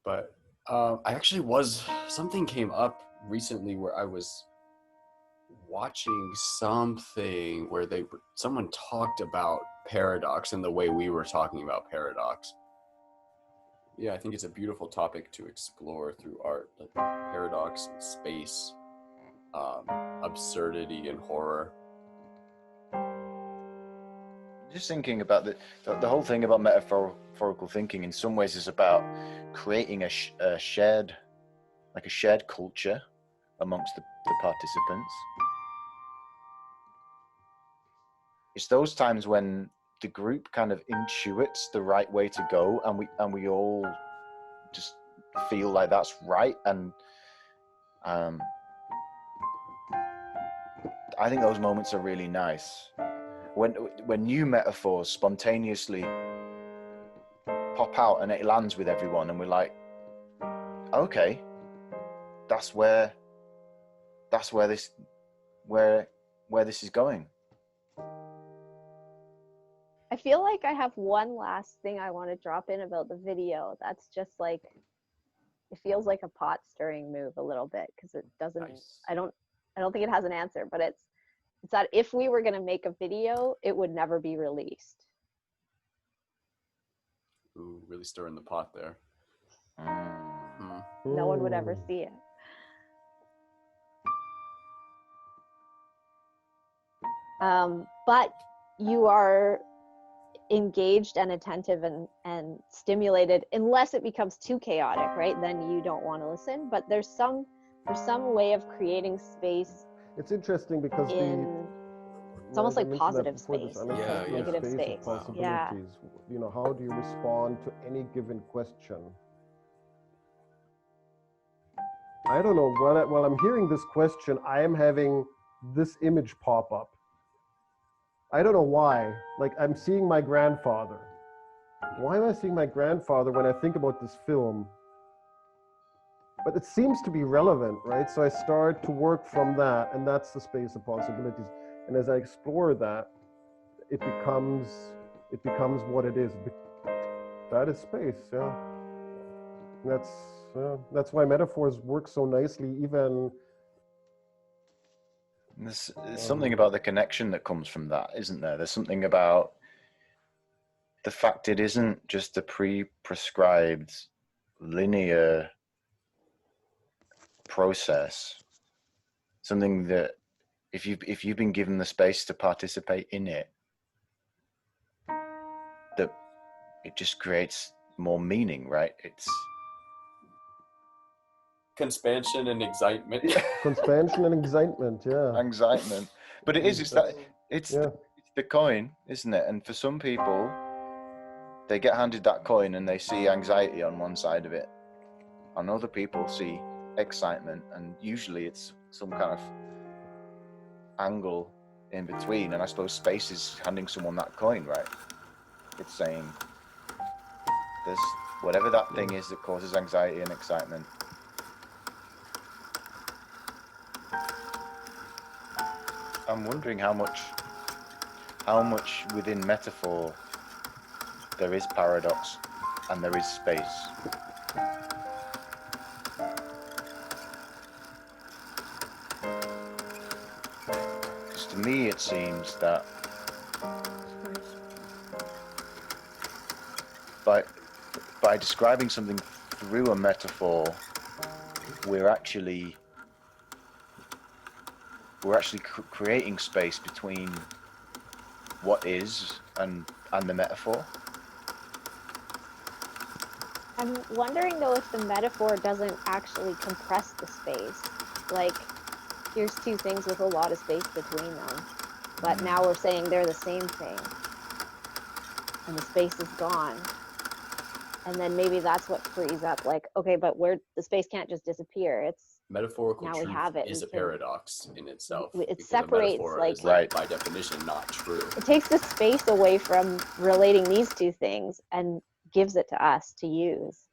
But something came up recently where I was watching something where someone talked about paradox and the way we were talking about paradox. Yeah, I think it's a beautiful topic to explore through art, like paradox and space, absurdity and horror. Just thinking about the whole thing about metaphorical thinking in some ways is about creating a shared culture amongst the participants. It's those times when the group kind of intuits the right way to go, and we all just feel like that's right. And I think those moments are really nice. When new metaphors spontaneously pop out and it lands with everyone, and we're like, okay, that's where this is going. I feel like I have one last thing I want to drop in about the video. That's just like, it feels like a pot stirring move a little bit, because it doesn't. Nice. I don't think it has an answer, but it's that if we were going to make a video, it would never be released. Ooh, really stirring the pot there. No one would ever see it. But you are engaged and attentive and stimulated, unless it becomes too chaotic, right? Then you don't want to listen. But there's some way of creating space. It's interesting because it's almost like positive space, negative space. Yeah. You know, how do you respond to any given question? I don't know. While I'm hearing this question, I am having this image pop up. I don't know why. Like, I'm seeing my grandfather. Why am I seeing my grandfather when I think about this film? But it seems to be relevant, right? So I start to work from that, and that's the space of possibilities. And as I explore that, it becomes what it is. That is space, yeah. That's why metaphors work so nicely, even. There's something about the connection that comes from that, isn't there? There's something about the fact it isn't just a pre-prescribed linear process. Something that if you've been given the space to participate in it, that it just creates more meaning, right? It's expansion and excitement. Expansion and excitement, yeah. Excitement. But it's the coin, isn't it? And for some people, they get handed that coin and they see anxiety on one side of it. And other people see excitement, and usually it's some kind of angle in between. And I suppose space is handing someone that coin, right? It's saying there's whatever that thing is that causes anxiety and excitement. I'm wondering how much within metaphor there is paradox and there is space. Because to me it seems that by describing something through a metaphor, we're actually creating space between what is and the metaphor. I'm wondering though if the metaphor doesn't actually compress the space. Like, here's two things with a lot of space between them, but now we're saying they're the same thing, and the space is gone. And then maybe that's what frees up, like, okay, but the space can't just disappear. It's metaphorical now truth we have it. is a paradox in itself. It separates, is, right, by definition, not true. It takes the space away from relating these two things and gives it to us to use.